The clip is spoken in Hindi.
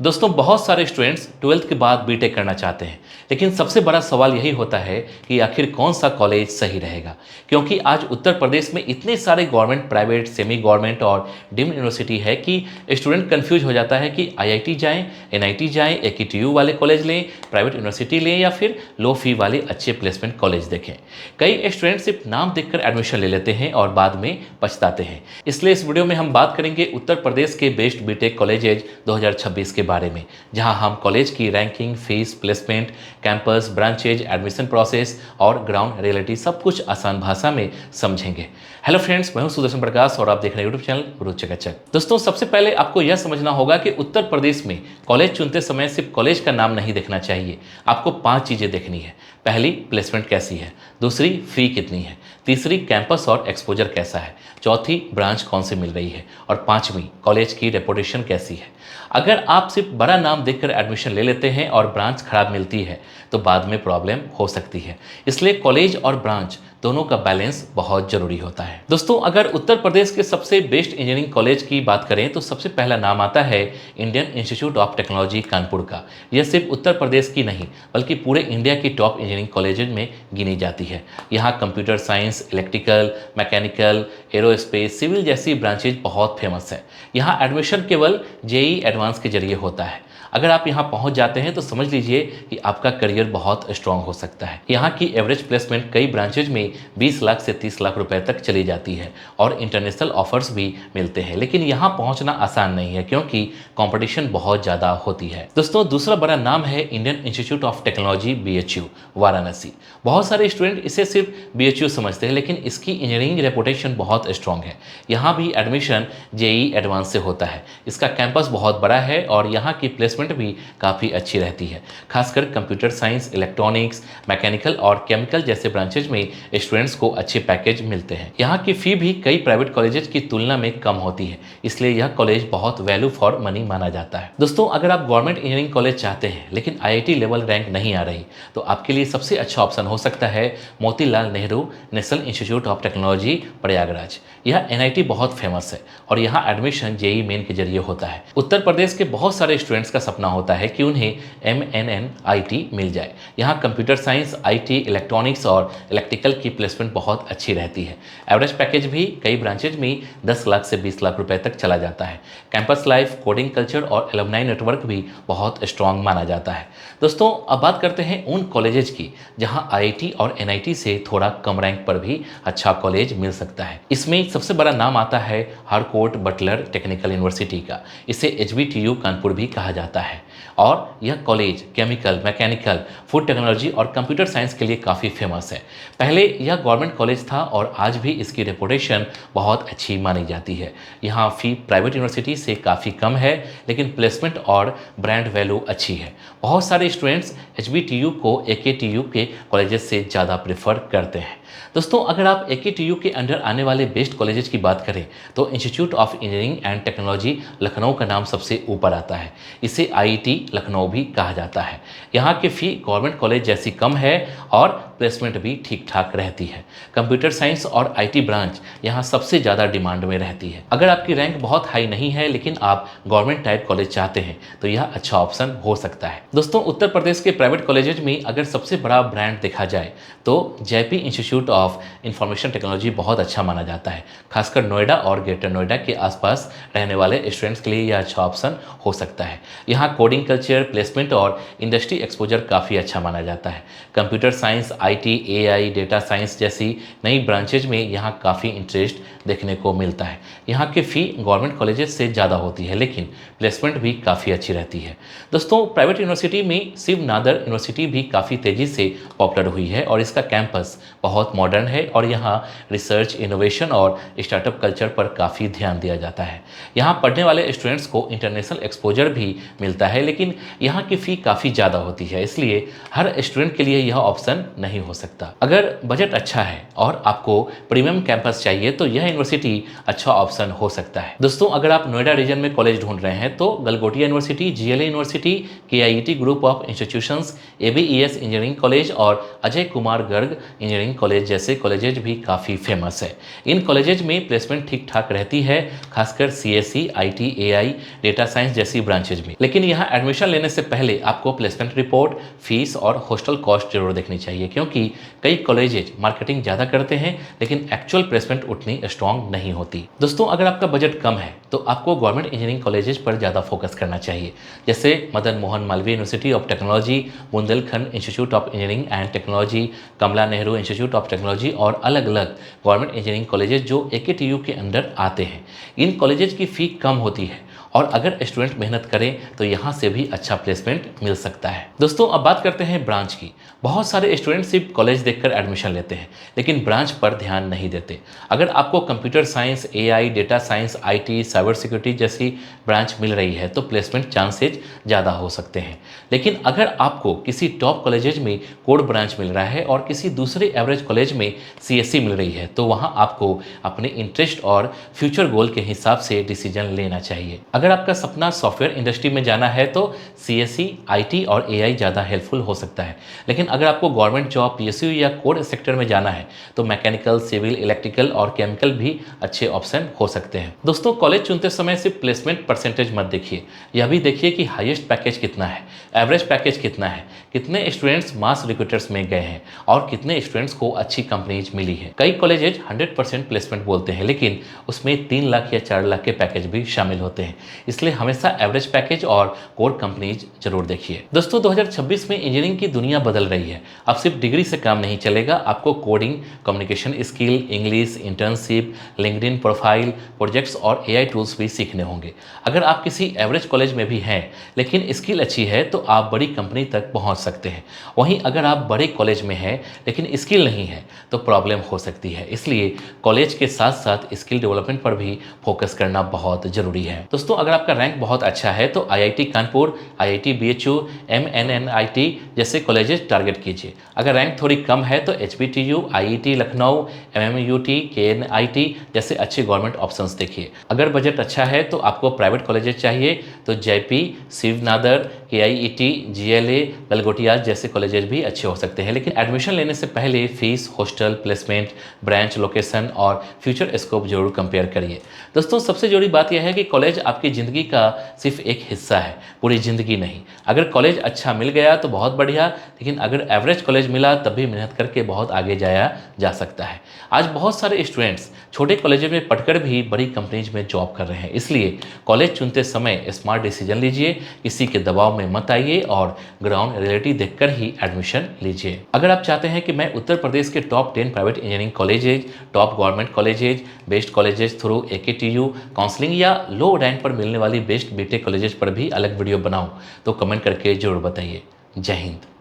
दोस्तों बहुत सारे स्टूडेंट्स 12th के बाद बीटेक करना चाहते हैं, लेकिन सबसे बड़ा सवाल यही होता है कि आखिर कौन सा कॉलेज सही रहेगा। क्योंकि आज उत्तर प्रदेश में इतने सारे गवर्नमेंट, प्राइवेट, सेमी गवर्नमेंट और डीम्ड यूनिवर्सिटी है कि स्टूडेंट कंफ्यूज हो जाता है कि आईआईटी जाएं, एनआईटी जाएं, एकेटीयू वाले कॉलेज लें, प्राइवेट यूनिवर्सिटी लें या फिर लो फी वाले अच्छे प्लेसमेंट कॉलेज देखें। कई स्टूडेंट सिर्फ नाम देखकर एडमिशन ले लेते हैं और बाद में पछताते हैं। इसलिए इस वीडियो में हम बात करेंगे उत्तर प्रदेश के बेस्ट बीटेक कॉलेजेज 2026 के बारे में, जहां हम कॉलेज की ranking, fees, placement, campus, branches, admission process और ग्राउंड रियलिटी सब कुछ आसान भाषा में समझेंगे। हेलो फ्रेंड्स, मैं हूं सुदर्शन प्रकाश और आप देख रहे हैं यूट्यूब चैनल गुरु चकाचक। दोस्तों सबसे पहले आपको यह समझना होगा कि उत्तर प्रदेश में कॉलेज चुनते समय सिर्फ कॉलेज का नाम नहीं देखना चाहिए। आपको 5 चीजें देखनी है। पहली, प्लेसमेंट कैसी है। दूसरी, फी कितनी है। तीसरी, कैंपस और एक्सपोजर कैसा है। चौथी, ब्रांच कौन सी मिल रही है। और पांचवी, कॉलेज की रेपुटेशन कैसी है। अगर आप सिर्फ बड़ा नाम देखकर एडमिशन ले लेते हैं और ब्रांच खराब मिलती है तो बाद में प्रॉब्लम हो सकती है। इसलिए कॉलेज और ब्रांच दोनों का बैलेंस बहुत जरूरी होता है। दोस्तों अगर उत्तर प्रदेश के सबसे बेस्ट इंजीनियरिंग कॉलेज की बात करें तो सबसे पहला नाम आता है Indian institute of technology Kanpur का। यह सिर्फ उत्तर प्रदेश की नहीं बल्कि पूरे इंडिया की टॉप इंजीनियरिंग कॉलेजेज में गिनी जाती है। यहाँ computer science, electrical, mechanical, aerospace, civil जैसी ब्रांचेज बहुत फेमस है। यहाँ एडमिशन केवल जेईई एडवांस के जरिए होता है। अगर आप यहाँ पहुँच जाते हैं तो समझ लीजिए कि आपका करियर बहुत स्ट्रांग हो सकता है। यहाँ की एवरेज प्लेसमेंट कई ब्रांचेज में 20 लाख से 30 लाख रुपए तक चली जाती है और इंटरनेशनल ऑफर्स भी मिलते हैं। लेकिन यहाँ पहुँचना आसान नहीं है क्योंकि कंपटीशन बहुत ज़्यादा होती है। दोस्तों दूसरा बड़ा नाम है Indian institute of technology BHU Varanasi. बहुत सारे स्टूडेंट इसे सिर्फ बीएचयू समझते हैं, लेकिन इसकी इंजीनियरिंग रेपुटेशन बहुत स्ट्रांग है। यहाँ भी एडमिशन जेईई एडवांस से होता है। इसका कैंपस बहुत बड़ा है और यहाँ की प्लेसमेंट भी काफ़ी अच्छी रहती है। खासकर कंप्यूटर साइंस, इलेक्ट्रॉनिक्स, मैकेनिकल और केमिकल जैसे ब्रांचेज में स्टूडेंट्स को अच्छे पैकेज मिलते हैं। यहाँ की फ़ी भी कई प्राइवेट कॉलेजेस की तुलना में कम होती है, इसलिए यह कॉलेज बहुत वैल्यू फॉर मनी माना जाता है। दोस्तों अगर आप गवर्नमेंट इंजीनियरिंग कॉलेज चाहते हैं लेकिन आईआईटी लेवल रैंक नहीं आ रही तो आपके लिए सबसे अच्छा ऑप्शन हो सकता है Motilal Nehru national institute of technology Prayagraj. यह एनआईटी बहुत फेमस है और यहाँ एडमिशन जेईई मेन के जरिए होता है। उत्तर प्रदेश के बहुत सारे स्टूडेंट्स का सपना होता है कि उन्हें MNN-IT मिल जाए। यहाँ कंप्यूटर साइंस, आईटी, इलेक्ट्रॉनिक्स और इलेक्ट्रिकल की प्लेसमेंट बहुत अच्छी रहती है। एवरेज पैकेज भी कई ब्रांचेज में 10 लाख से 20 लाख रुपए तक चला जाता है। कैंपस लाइफ, कोडिंग कल्चर और एलुमनाई नेटवर्क भी बहुत स्ट्रांग माना जाता है। दोस्तों अब बात करते हैं उन कॉलेजेज की जहाँ आईआईटी और एनआईटी से थोड़ा कम रैंक पर भी अच्छा कॉलेज मिल सकता है। इसमें सबसे बड़ा नाम आता है हारकोट बटलर टेक्निकल यूनिवर्सिटी का। इसे HBTU कानपुर भी कहा जाता है और यह college chemical, mechanical, food technology और कंप्यूटर साइंस के लिए काफ़ी फेमस है। पहले यह गवर्नमेंट कॉलेज था और आज भी इसकी रेपुटेशन बहुत अच्छी मानी जाती है। यहाँ फ़ी प्राइवेट यूनिवर्सिटी से काफ़ी कम है, लेकिन प्लेसमेंट और ब्रांड वैल्यू अच्छी है। बहुत सारे स्टूडेंट्स HBTU को AKTU के कॉलेजेस से ज़्यादा प्रेफर करते हैं। दोस्तों अगर आप AKTU के अंडर आने वाले बेस्ट कॉलेजेस की बात करें तो institute of Engineering and technology Lucknow का नाम सबसे ऊपर आता है। इसे IIT लखनऊ भी कहा जाता है। यहाँ की फ़ी गवर्नमेंट कॉलेज जैसी कम है और प्लेसमेंट भी ठीक ठाक रहती है। कंप्यूटर साइंस और IT ब्रांच यहाँ सबसे ज़्यादा डिमांड में रहती है। अगर आपकी रैंक बहुत हाई नहीं है लेकिन आप गवर्नमेंट टाइप कॉलेज चाहते हैं तो यह अच्छा ऑप्शन हो सकता है। दोस्तों उत्तर प्रदेश के प्राइवेट कॉलेजेज में अगर सबसे बड़ा ब्रांड देखा जाए तो JP institute of information technology बहुत अच्छा माना जाता है। खासकर नोएडा और ग्रेटर नोएडा के आसपास रहने वाले स्टूडेंट्स के लिए यह अच्छा ऑप्शन हो सकता है। यहाँ कोडिंग कल्चर, प्लेसमेंट और इंडस्ट्री एक्सपोजर काफ़ी अच्छा माना जाता है। Computer science, IT, AI, data science जैसी नई ब्रांचेज में यहाँ काफ़ी इंटरेस्ट देखने को मिलता है। यहाँ की फ़ी गवर्नमेंट कॉलेजेस से ज़्यादा होती है लेकिन प्लेसमेंट भी काफ़ी अच्छी रहती है। दोस्तों प्राइवेट यूनिवर्सिटी में शिव नादर यूनिवर्सिटी भी काफ़ी तेज़ी से पॉपुलर हुई है और इसका कैंपस बहुत मॉडर्न है और यहाँ रिसर्च, इनोवेशन और स्टार्टअप कल्चर पर काफ़ी ध्यान दिया जाता है। यहाँ पढ़ने वाले स्टूडेंट्स को इंटरनेशनल एक्सपोजर भी मिलता है, लेकिन यहाँ की फ़ी काफ़ी ज़्यादा होती है, इसलिए हर स्टूडेंट के लिए यह ऑप्शन नहीं नहीं हो सकता। अगर बजट अच्छा है और आपको प्रीमियम कैंपस चाहिए तो यह यूनिवर्सिटी अच्छा ऑप्शन हो सकता है। दोस्तों, अगर आप नोएडा रीजन में कॉलेज ढूंढ रहे हैं तो Galgotia university, GLA university, KIET group of institutions, ABES engineering college और अजय कुमार गर्ग इंजीनियरिंग कॉलेज जैसे कॉलेजेज भी काफ़ी फेमस है। इन कॉलेजेज में प्लेसमेंट ठीक ठाक रहती है, खासकर CSE, IT, AI, data science जैसी ब्रांचेज में। लेकिन यहाँ एडमिशन लेने से पहले आपको प्लेसमेंट रिपोर्ट, फीस और हॉस्टल कॉस्ट जरूर देखनी चाहिए, क्योंकि कई कॉलेजेज मार्केटिंग ज़्यादा करते हैं लेकिन एक्चुअल प्लेसमेंट उतनी स्ट्रॉन्ग नहीं होती। दोस्तों, अगर आपका बजट कम है तो आपको गवर्नमेंट इंजीनियरिंग कॉलेजेस पर ज़्यादा फोकस करना चाहिए, जैसे Madan Mohan Malaviya University of Technology, Bundelkhand Institute of Engineering and Technology, Kamla Nehru Institute of Technology और अलग अलग गवर्नमेंट इंजीनियरिंग कॉलेजेस जो एकेटीयू के अंडर आते हैं। इन कॉलेजेस की फ़ी कम होती है और अगर स्टूडेंट मेहनत करें तो यहाँ से भी अच्छा प्लेसमेंट मिल सकता है। दोस्तों, अब बात करते हैं ब्रांच की। बहुत सारे स्टूडेंट सिर्फ कॉलेज देखकर एडमिशन लेते हैं लेकिन ब्रांच पर ध्यान नहीं देते। अगर आपको computer science, AI, data science, IT, cyber security जैसी ब्रांच मिल रही है तो प्लेसमेंट चांसेज ज़्यादा हो सकते हैं। लेकिन अगर आपको किसी टॉप कॉलेजेज में कोड ब्रांच मिल रहा है और किसी दूसरे एवरेज कॉलेज में सीएससी मिल रही है तो वहाँ आपको अपने इंटरेस्ट और फ्यूचर गोल के हिसाब से डिसीजन लेना चाहिए। अगर आपका सपना सॉफ्टवेयर इंडस्ट्री में जाना है तो सीएससी, आईटी और एआई ज़्यादा हेल्पफुल हो सकता है। लेकिन अगर आपको गवर्नमेंट जॉब, पीएसयू या कोड सेक्टर में जाना है तो मैकेनिकल, सिविल, इलेक्ट्रिकल और केमिकल भी अच्छे ऑप्शन हो सकते हैं। दोस्तों, कॉलेज चुनते समय सिर्फ प्लेसमेंट परसेंटेज मत देखिए, यह भी देखिए कि हाईएस्ट पैकेज कितना है, एवरेज पैकेज कितना है, कितने स्टूडेंट्स मास रिक्रूटर्स में गए हैं और कितने स्टूडेंट्स को अच्छी कंपनीज मिली है। कई कॉलेजेज 100% प्लेसमेंट बोलते हैं लेकिन उसमें 3 लाख या 4 लाख के पैकेज भी शामिल होते हैं, इसलिए हमेशा एवरेज पैकेज और कोर कंपनीज जरूर देखिए। दोस्तों, 2026 में इंजीनियरिंग की दुनिया बदल रही है। अब सिर्फ डिग्री से काम नहीं चलेगा, आपको coding, communication skill, English, internship, LinkedIn profile, projects और एआई टूल्स भी सीखने होंगे। अगर आप किसी एवरेज कॉलेज में भी हैं लेकिन स्किल अच्छी है तो आप बड़ी कंपनी तक पहुंच सकते हैं। वहीं अगर आप बड़े कॉलेज में हैं लेकिन स्किल नहीं है तो प्रॉब्लम हो सकती है। इसलिए कॉलेज के साथ साथ स्किल डेवलपमेंट पर भी फोकस करना बहुत जरूरी है। दोस्तों, अगर आपका रैंक बहुत अच्छा है तो IIT Kanpur, IIT BHU, MNNIT जैसे कॉलेजेस टारगेट कीजिए। अगर रैंक थोड़ी कम है तो एचबीटीयू, आईआईटी लखनऊ, एमएमयूटी, केएनआईटी जैसे अच्छे गवर्नमेंट ऑप्शंस देखिए। अगर बजट अच्छा है तो आपको प्राइवेट कॉलेजेस चाहिए तो जेपी, शिवनादर, केआईईटी, जीएलए, गलगोटिया जैसे कॉलेजेस भी अच्छे हो सकते हैं। लेकिन एडमिशन लेने से पहले fees, hostel, placement, branch location और फ्यूचर स्कोप जरूर कंपेयर करिए। दोस्तों, सबसे जरूरी बात यह है कि कॉलेज आपकी ज़िंदगी का सिर्फ एक हिस्सा है, पूरी ज़िंदगी नहीं। अगर कॉलेज अच्छा मिल गया तो बहुत बढ़िया, लेकिन अगर एवरेज कॉलेज मिला तब भी मेहनत करके बहुत आगे जाया जा सकता है। आज बहुत सारे स्टूडेंट्स छोटे कॉलेज में पढ़कर भी बड़ी कंपनीज में जॉब कर रहे हैं, इसलिए कॉलेज चुनते समय स्मार्ट डिसीजन लीजिए, किसी के दबाव में मत आइए और ग्राउंड रियलिटी देखकर ही एडमिशन लीजिए। अगर आप चाहते हैं कि मैं उत्तर प्रदेश के top 10 private engineering colleges, top government colleges, best colleges through AKTU, counselling या लो रैंक पर मिलने वाली बेस्ट बीटेक कॉलेजेस पर भी अलग वीडियो बनाऊं तो कमेंट करके जरूर बताइए। जय हिंद।